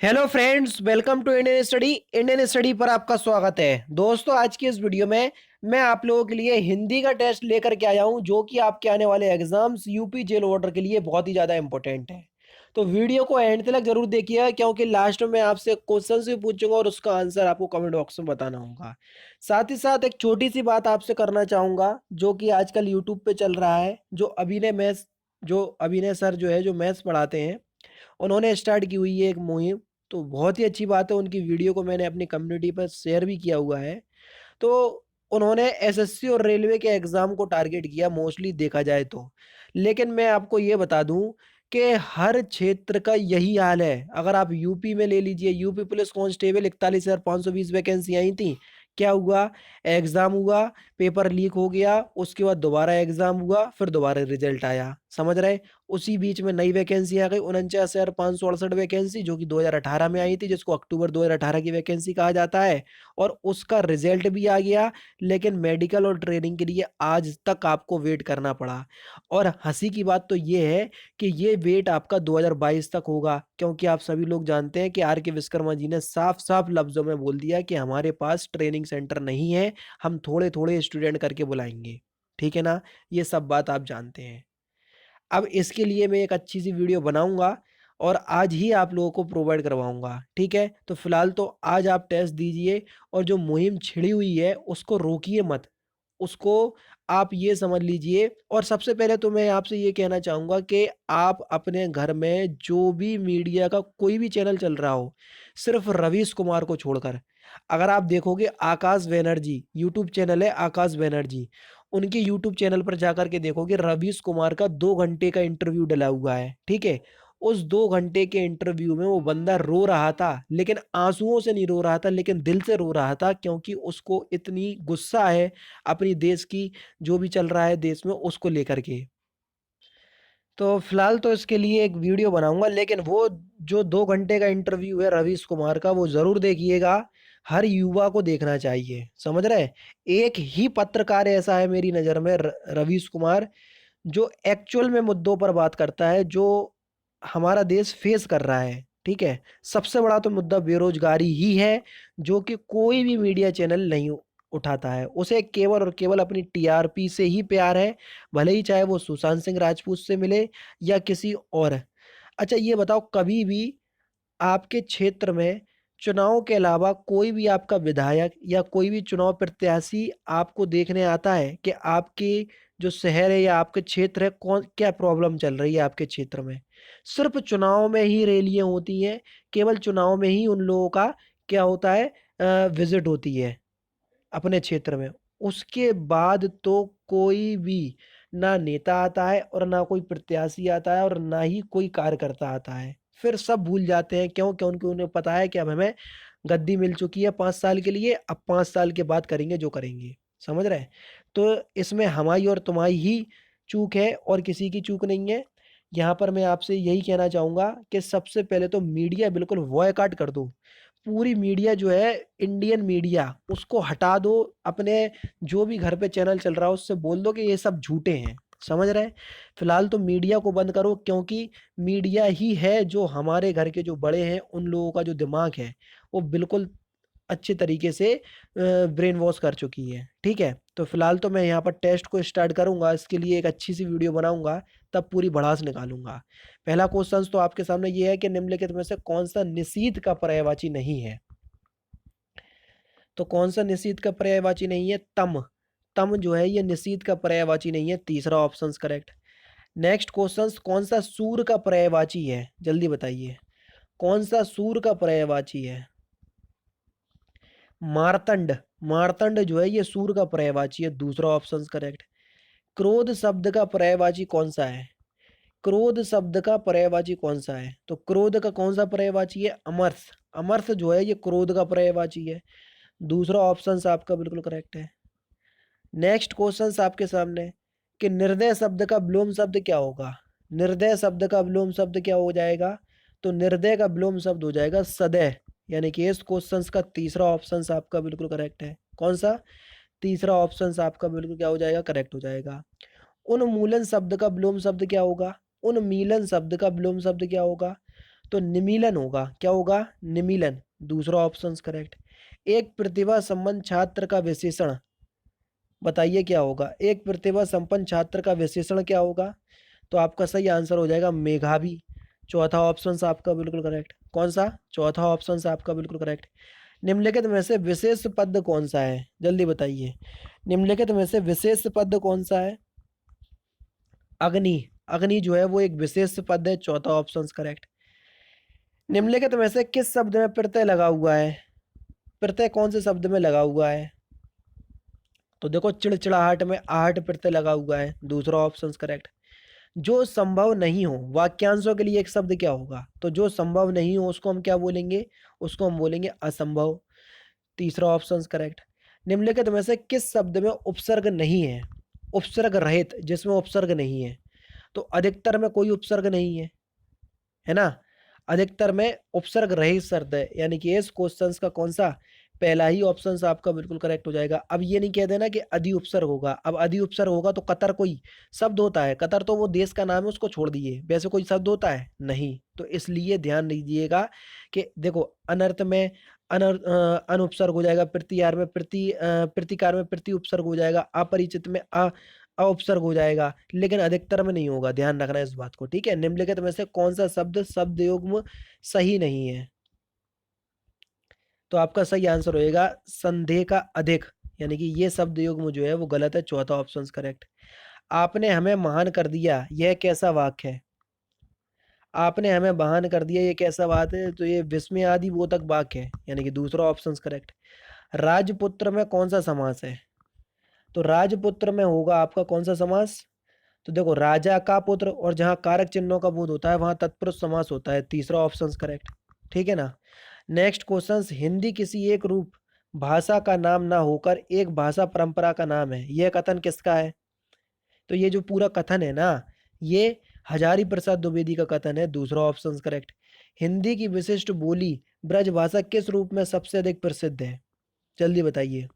Hello friends, welcome to Indian study पर आपका स्वागत है। दोस्तों, आज की इस वीडियो में मैं आप लोगों के लिए हिंदी का टेस्ट लेकर के आया हूं, जो कि आपके आने वाले एग्जाम्स यूपी जेल ऑर्डर के लिए बहुत ही ज़्यादा इंपॉर्टेंट है। तो वीडियो को एंड तक जरूर देखिएगा, क्योंकि लास्ट में मैं आपसे क्वेश्चन भी पूछूंगा और उसका आंसर आपको कमेंट बॉक्स में बताना होगा। साथ ही साथ एक छोटी सी बात आपसे करना चाहूँगा, जो कि आजकल यूट्यूब पे चल रहा है। जो अभिनय सर जो है, जो मैथ्स पढ़ाते हैं, उन्होंने स्टार्ट की हुई है एक मुहिम। तो बहुत ही अच्छी बात है, उनकी वीडियो को मैंने अपनी कम्युनिटी पर शेयर भी किया हुआ है। तो उन्होंने एसएससी और रेलवे के एग्ज़ाम को टारगेट किया, मोस्टली देखा जाए तो। लेकिन मैं आपको ये बता दूं कि हर क्षेत्र का यही हाल है। अगर आप यूपी में ले लीजिए, यूपी पुलिस कांस्टेबल 41,520 वैकेंसी आई थी। क्या हुआ? एग्ज़ाम हुआ, पेपर लीक हो गया, उसके बाद दोबारा एग्ज़ाम हुआ, फिर दोबारा रिजल्ट आया। समझ रहे? उसी बीच में नई वैकेंसी आ गई, 49,568 वैकेंसी, जो कि 2018 में आई थी, जिसको अक्टूबर 2018 की वैकेंसी कहा जाता है। और उसका रिजल्ट भी आ गया। लेकिन मेडिकल और ट्रेनिंग के लिए आज तक आपको वेट करना पड़ा। और हंसी की बात तो ये है कि ये वेट आपका 2022 तक होगा, क्योंकि आप सभी लोग जानते हैं कि आर के विश्वकर्मा जी ने साफ साफ लफ्जों में बोल दिया कि हमारे पास ट्रेनिंग सेंटर नहीं है, हम थोड़े थोड़े स्टूडेंट करके बुलाएंगे। ठीक है ना? ये सब बात आप जानते हैं। अब इसके लिए मैं एक अच्छी सी वीडियो बनाऊंगा और आज ही आप लोगों को प्रोवाइड करवाऊंगा। ठीक है? तो फिलहाल तो आज आप टेस्ट दीजिए, और जो मुहिम छिड़ी हुई है उसको रोकिए मत। उसको आप ये समझ लीजिए। और सबसे पहले तो मैं आपसे ये कहना चाहूँगा कि आप अपने घर में जो भी मीडिया का कोई भी चैनल चल रहा हो, सिर्फ रवीश कुमार को छोड़कर, अगर आप देखोगे आकाश बनर्जी यूट्यूब चैनल है, आकाश बनर्जी, उनके यूट्यूब चैनल पर जाकर के देखोगे रवीश कुमार का 2 घंटे का इंटरव्यू डला हुआ है। ठीक है? उस 2 घंटे के इंटरव्यू में वो बंदा रो रहा था, लेकिन आंसुओं से नहीं रो रहा था, लेकिन दिल से रो रहा था, क्योंकि उसको इतनी गुस्सा है अपनी देश की, जो भी चल रहा है देश में उसको लेकर के। तो फिलहाल तो इसके लिए एक वीडियो बनाऊंगा, लेकिन वो जो 2 घंटे का इंटरव्यू है रवीश कुमार का, वो जरूर देखिएगा। हर युवा को देखना चाहिए। समझ रहे? एक ही पत्रकार ऐसा है मेरी नज़र में, रवीश कुमार, जो एक्चुअल में मुद्दों पर बात करता है, जो हमारा देश फेस कर रहा है। ठीक है? सबसे बड़ा तो मुद्दा बेरोजगारी ही है, जो कि कोई भी मीडिया चैनल नहीं उठाता है। उसे केवल और केवल अपनी टीआरपी से ही प्यार है, भले ही चाहे वो सुशांत सिंह राजपूत से मिले या किसी और। अच्छा, ये बताओ, कभी भी आपके क्षेत्र में चुनाव के अलावा कोई भी आपका विधायक या कोई भी चुनाव प्रत्याशी आपको देखने आता है कि आपके जो शहर है या आपके क्षेत्र है, कौन क्या प्रॉब्लम चल रही है आपके क्षेत्र में? सिर्फ चुनाव में ही रैलियां होती हैं, केवल चुनाव में ही उन लोगों का क्या होता है, विजिट होती है अपने क्षेत्र में। उसके बाद तो कोई भी ना नेता आता है, और ना कोई प्रत्याशी आता है, और ना ही कोई कार्यकर्ता आता है। फिर सब भूल जाते हैं। क्यों? क्योंकि उन्हें पता है कि अब हमें गद्दी मिल चुकी है 5 साल के लिए, अब 5 साल के बाद करेंगे जो करेंगे। समझ रहे हैं? तो इसमें हमारी और तुम्हारी ही चूक है, और किसी की चूक नहीं है। यहाँ पर मैं आपसे यही कहना चाहूँगा कि सबसे पहले तो मीडिया बिल्कुल बॉयकॉट कर दो। पूरी मीडिया जो है, इंडियन मीडिया, उसको हटा दो। अपने जो भी घर पे चैनल चल रहा है उससे बोल दो कि ये सब झूठे हैं। समझ रहे हैं? फिलहाल तो मीडिया को बंद करो, क्योंकि मीडिया ही है जो हमारे घर के जो बड़े हैं, उन लोगों का जो दिमाग है, वो बिल्कुल अच्छे तरीके से ब्रेन वॉश कर चुकी है। ठीक है? तो फिलहाल तो मैं यहाँ पर टेस्ट को स्टार्ट करूंगा। इसके लिए एक अच्छी सी वीडियो बनाऊंगा, तब पूरी भड़ास निकालूंगा। पहला क्वेश्चन तो आपके सामने ये है कि निम्नलिखित में से कौन सा निषीद का पर्यायवाची नहीं है? तो कौन सा निषीद का पर्यायवाची नहीं है? तम। तम जो है, ये निषीद का पर्यायवाची नहीं है। तीसरा ऑप्शन करेक्ट। नेक्स्ट क्वेश्चन, कौन सा सूर का पर्यायवाची है? जल्दी बताइए, कौन सा सूर का पर्यायवाची है? मार्तंड। मार्तंड जो है, ये सूर का पर्यायवाची है। दूसरा ऑप्शन करेक्ट। क्रोध शब्द का पर्यायवाची कौन सा है? क्रोध शब्द का पर्यायवाची कौन सा है? तो क्रोध का कौन सा पर्यायवाची है? अमर्ष। अमर्ष जो है, ये क्रोध का पर्यायवाची है। दूसरा ऑप्शन आपका बिल्कुल करेक्ट है। नेक्स्ट क्वेश्चन आपके सामने, कि निर्दय शब्द का विलोम शब्द क्या होगा? निर्दय शब्द का विलोम शब्द क्या हो जाएगा? तो निर्दय का विलोम शब्द हो जाएगा सदय। यानी कि इस क्वेश्चन का तीसरा ऑप्शन आपका बिल्कुल करेक्ट है। कौन सा? तीसरा ऑप्शन आपका बिल्कुल क्या हो जाएगा? करेक्ट हो जाएगा। उन्मूलन शब्द का विलोम शब्द क्या होगा? उन्मीलन शब्द का विलोम शब्द क्या होगा? तो निमीलन होगा, क्या होगा, निमीलन, दूसरा ऑप्शन करेक्ट। एक प्रतिभा संपन्न छात्र का विशेषण, बताइए क्या होगा, एक प्रतिभा संपन्न छात्र का विशेषण क्या होगा, तो आपका सही आंसर हो जाएगा मेधावी। चौथा ऑप्शन आपका बिल्कुल करेक्ट, कौन सा, चौथा ऑप्शन आपका बिल्कुल करेक्ट। निम्नलिखित में से विशेष पद कौन सा है, जल्दी बताइए, निम्नलिखित में से विशेष पद कौन सा है, अग्नि, अग्नि जो है वो एक विशेष पद है, चौथा ऑप्शन करेक्ट। निम्नलिखित में से किस शब्द में प्रत्यय लगा हुआ है, प्रत्यय कौन से शब्द में लगा हुआ है, तो देखो चिड़चिड़ाहट में आहट प्रत्यय लगा हुआ है, दूसरा ऑप्शन करेक्ट। जो संभव नहीं हो, वाक्यांशों के लिए एक शब्द क्या होगा, तो जो संभव नहीं हो उसको हम क्या बोलेंगे, उसको हम बोलेंगे असंभव, तीसरा ऑप्शन करेक्ट। निम्नलिखित में से किस शब्द में उपसर्ग नहीं है, उपसर्ग रहित, जिसमें उपसर्ग नहीं है, तो अधिकतर में कोई उपसर्ग नहीं है ना, अधिकतर में उपसर्ग रहित शब्द है, यानी कि इस क्वेश्चन का कौन सा, पहला ही ऑप्शन आपका बिल्कुल करेक्ट हो जाएगा। अब ये नहीं कह देना कि अधि उपसर्ग होगा, अब अधि उपसर्ग होगा तो कतर कोई शब्द होता है, कतर तो वो देश का नाम है, उसको छोड़ दिए, वैसे कोई शब्द होता है नहीं, तो इसलिए ध्यान दीजिएगा कि देखो अनर्थ में अनुपसर्ग हो जाएगा, प्रतिहार में प्रतिकार में प्रति उपसर्ग हो जाएगा, अपरिचित में उपसर्ग हो जाएगा, लेकिन अधिकतर में नहीं होगा, ध्यान रखना इस बात को, ठीक है। निम्नलिखित में से कौन सा शब्द शब्द युग्म सही नहीं है, तो आपका सही आंसर होएगा संदेह का अधिक, यानी कि ये शब्द युग्म जो है वो गलत है, चौथा ऑप्शन करेक्ट। आपने हमें महान कर दिया, यह कैसा वाक्य है, आपने हमें महान कर दिया, ये कैसा बात है, तो ये विस्मय आदि बोधक वाक्य है, यानी कि दूसरा ऑप्शन करेक्ट। राजपुत्र में कौन सा समास है, तो राजपुत्र में होगा आपका कौन सा समास, तो देखो राजा का पुत्र, और जहाँ कारक चिन्हों का बोध होता है वहां तत्पुरुष समास होता है, तीसरा ऑप्शन करेक्ट, ठीक है ना। नेक्स्ट क्वेश्चन, हिंदी किसी एक रूप भाषा का नाम ना होकर एक भाषा परंपरा का नाम है, यह कथन किसका है, तो ये जो पूरा कथन है ना, ये हजारी प्रसाद द्विवेदी का कथन है, दूसरा ऑप्शन करेक्ट। हिंदी की विशिष्ट बोली ब्रज भाषा किस रूप में सबसे अधिक प्रसिद्ध है, जल्दी बताइए,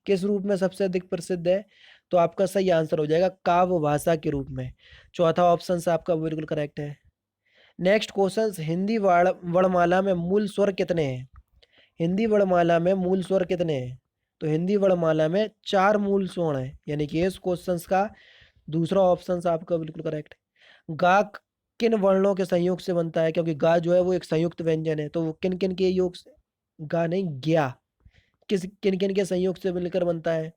किस रूप में सबसे अधिक प्रसिद्ध है, तो आपका सही आंसर हो जाएगा काव्य भाषा के रूप में, चौथा ऑप्शन आपका बिल्कुल करेक्ट है। नेक्स्ट क्वेश्चन, हिंदी वर्णमाला में मूल स्वर कितने हैं, हिंदी वर्णमाला में मूल स्वर कितने हैं, तो हिंदी वर्णमाला में 4 मूल स्वर हैं, यानी कि इस क्वेश्चन का दूसरा ऑप्शन आपका बिल्कुल करेक्ट। गा किन वर्णों के संयोग से बनता है, क्योंकि गा जो है वो एक संयुक्त व्यंजन है, तो वो किन किन के योग से, गा नहीं ज्ञा, किस किन किन के संयोग से मिलकर बनता है,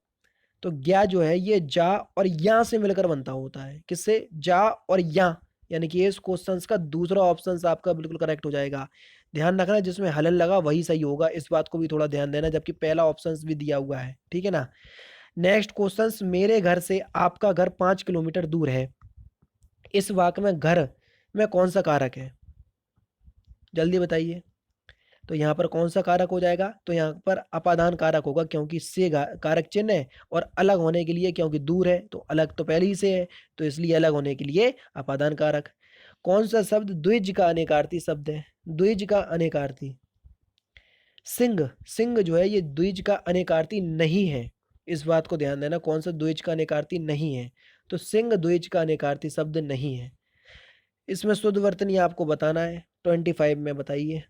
तो ज्ञा जो है ये जा और या से मिलकर बनता होता है, किससे, जा और या, यानी कि इस क्वेश्चन का दूसरा ऑप्शन आपका बिल्कुल करेक्ट हो जाएगा। ध्यान रखना जिसमें हलन लगा वही सही होगा, इस बात को भी थोड़ा ध्यान देना, जबकि पहला ऑप्शन भी दिया हुआ है, ठीक है ना। नेक्स्ट क्वेश्चन, मेरे घर से आपका घर 5 किलोमीटर दूर है, इस वाक्य में घर में कौन सा कारक है, जल्दी बताइए, तो यहाँ पर कौन सा कारक हो जाएगा, तो यहाँ पर अपादान कारक होगा, क्योंकि से कारक चिन्ह है, और अलग होने के लिए क्योंकि दूर है तो अलग तो पहले ही से है, तो इसलिए अलग होने के लिए अपादान कारक। कौन सा शब्द द्विज का अनेकार्थी शब्द है, द्विज का अनेकार्थी, सिंह, सिंह जो है ये द्विज का अनेकार्थी नहीं है, इस बात को ध्यान देना, कौन सा द्विज का अनेकार्थी नहीं है, तो सिंह द्विज का अनेकार्थी शब्द नहीं है। इसमें शुद्ध वर्तनी आपको बताना है, 25 में बताइए।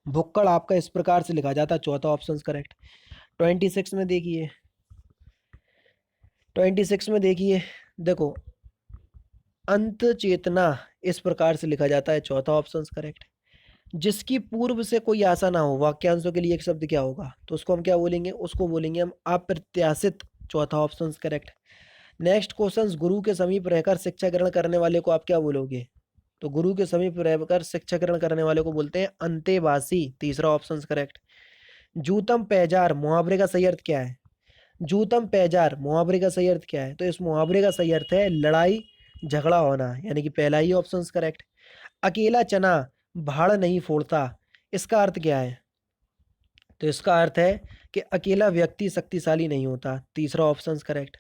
भुक्कड़ आपका इस प्रकार से लिखा जाता है, चौथा ऑप्शन करेक्ट। 26 में देखिए, 26 में देखिए, देखो अंत चेतना इस प्रकार से लिखा जाता है, चौथा ऑप्शन करेक्ट। जिसकी पूर्व से कोई आशा ना हो, वाक्यांशों के लिए एक शब्द क्या होगा, तो उसको हम क्या बोलेंगे, उसको बोलेंगे हम अप्रत्याशित, चौथा ऑप्शन करेक्ट। नेक्स्ट क्वेश्चन, गुरु के समीप रहकर शिक्षा ग्रहण करने वाले को आप क्या बोलोगे, तो गुरु के समीप रहकर शिक्षा ग्रहण करने वाले को बोलते हैं अंतेवासी, तीसरा ऑप्शन करेक्ट। जूतम पैजार मुहावरे का सही अर्थ क्या है, जूतम पैजार मुहावरे का सही अर्थ क्या है, तो इस मुहावरे का सही अर्थ है लड़ाई झगड़ा होना, यानी कि पहला ही ऑप्शन करेक्ट। अकेला चना भाड़ नहीं फोड़ता, इसका अर्थ क्या है, तो इसका अर्थ है कि अकेला व्यक्ति शक्तिशाली नहीं होता, तीसरा ऑप्शन करेक्ट।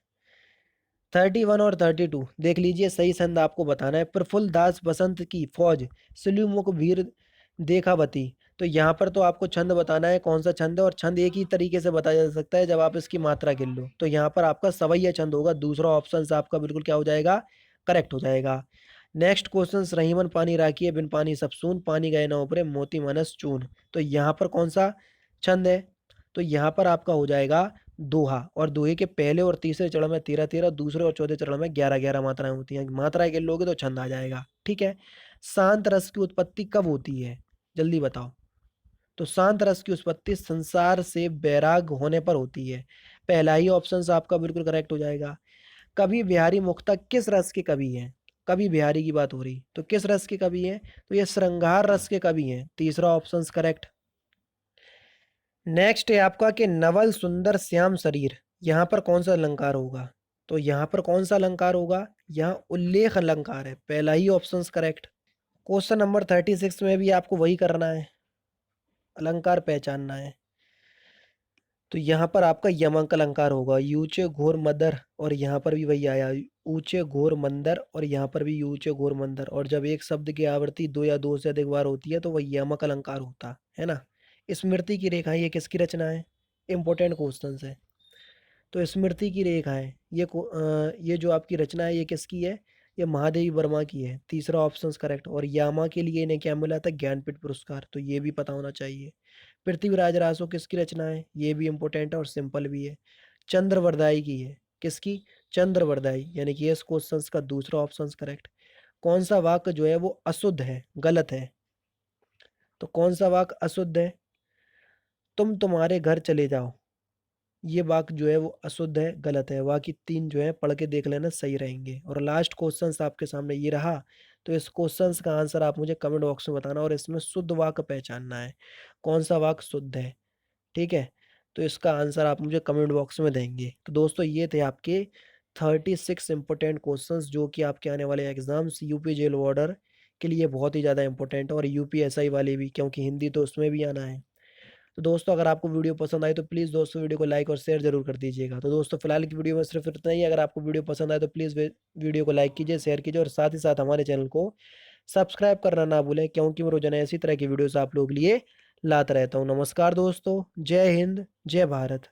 31 और 32 देख लीजिए, सही संद आपको बताना है। प्रफुल्ल दास बसंत की फौज सिलुमुख वीर देखावती, तो यहाँ पर तो आपको छंद बताना है कौन सा छंद है, और छंद एक ही तरीके से बताया जा सकता है जब आप इसकी मात्रा गिन लो, तो यहाँ पर आपका सवैया छंद होगा, दूसरा ऑप्शन आपका बिल्कुल क्या हो जाएगा, करेक्ट हो जाएगा। नेक्स्ट क्वेश्चन, रहीमन पानी राखी है बिन पानी सब सून, पानी गए ना ऊपरे मोती मनस चून। तो यहाँ पर कौन सा छंद है? तो यहाँ पर आपका हो जाएगा दोहा, और दोहे के पहले और तीसरे चरण में 13-13, दूसरे और चौथे चरण में 11-11 मात्राएं होती हैं। मात्राएं गिन लोगे तो छंद आ जाएगा। ठीक है। शांत रस की उत्पत्ति कब होती है? जल्दी बताओ। तो शांत रस की उत्पत्ति संसार से बैराग होने पर होती है। पहला ही ऑप्शन आपका बिल्कुल करेक्ट हो जाएगा। कवि बिहारी मुक्ता किस रस के कवि हैं? कवि बिहारी की बात हो रही, तो किस रस के कवि हैं? तो ये श्रृंगार रस के कवि हैं। तीसरा ऑप्शन करेक्ट। नेक्स्ट है आपका कि नवल सुंदर श्याम शरीर, यहाँ पर कौन सा अलंकार होगा? तो यहाँ पर कौन सा अलंकार होगा? यहाँ उल्लेख अलंकार है। पहला ही ऑप्शन करेक्ट। क्वेश्चन नंबर 36 में भी आपको वही करना है, अलंकार पहचानना है। तो यहाँ पर आपका यमक अलंकार होगा, यूचे घोर मदर, और यहाँ पर भी वही आया, ऊंचे घोर मंदर, और यहाँ पर भी ऊंचे घोर मंदर। और जब एक शब्द की आवृत्ति दो या दो से अधिक बार होती है तो वह यमक अलंकार होता है ना। स्मृति की रेखा ये किसकी रचना है? इंपॉर्टेंट क्वेश्चन है। तो स्मृति की रेखा है ये जो आपकी रचना है ये किसकी है? ये महादेवी वर्मा की है। तीसरा ऑप्शन करेक्ट। और यामा के लिए इन्हें क्या मिला था? ज्ञानपीठ पुरस्कार। तो ये भी पता होना चाहिए। पृथ्वीराज रासो किसकी रचना है? ये भी इंपॉर्टेंट है और सिंपल भी है। चंद्रवरदाई की है। किसकी? चंद्रवरदाई, यानी कि इस क्वेश्चन का दूसरा ऑप्शन करेक्ट। कौन सा वाक्य जो है वो अशुद्ध है, गलत है? तो कौन सा वाक्य अशुद्ध है? तुम तुम्हारे घर चले जाओ, ये वाक्य जो है वो अशुद्ध है, गलत है। बाकी तीन जो है पढ़ के देख लेना, सही रहेंगे। और लास्ट क्वेश्चन आपके सामने ये रहा। तो इस क्वेश्चन का आंसर आप मुझे कमेंट बॉक्स में बताना, और इसमें शुद्ध वाक्य पहचानना है, कौन सा वाक्य शुद्ध है। ठीक है। तो इसका आंसर आप मुझे कमेंट बॉक्स में देंगे। तो दोस्तों ये थे आपके 36 इंपॉर्टेंट क्वेश्चंस जो कि आपके आने वाले एग्जाम्स यूपी जेल वार्डर के लिए बहुत ही ज़्यादा इंपॉर्टेंट है, और यूपीएसआई वाले भी, क्योंकि हिंदी तो उसमें भी आना है। तो दोस्तों अगर आपको वीडियो पसंद आए तो प्लीज़ दोस्तों वीडियो को लाइक और शेयर जरूर कर दीजिएगा। तो दोस्तों फिलहाल की वीडियो में सिर्फ इतना ही। अगर आपको वीडियो पसंद आए तो प्लीज़ वीडियो को लाइक कीजिए, शेयर कीजिए, और साथ ही साथ हमारे चैनल को सब्सक्राइब करना ना भूलें, क्योंकि मैं रोजाना इसी तरह की वीडियोस आप लोग के लिए लाता रहता हूँ। नमस्कार दोस्तों, जय हिंद, जय भारत।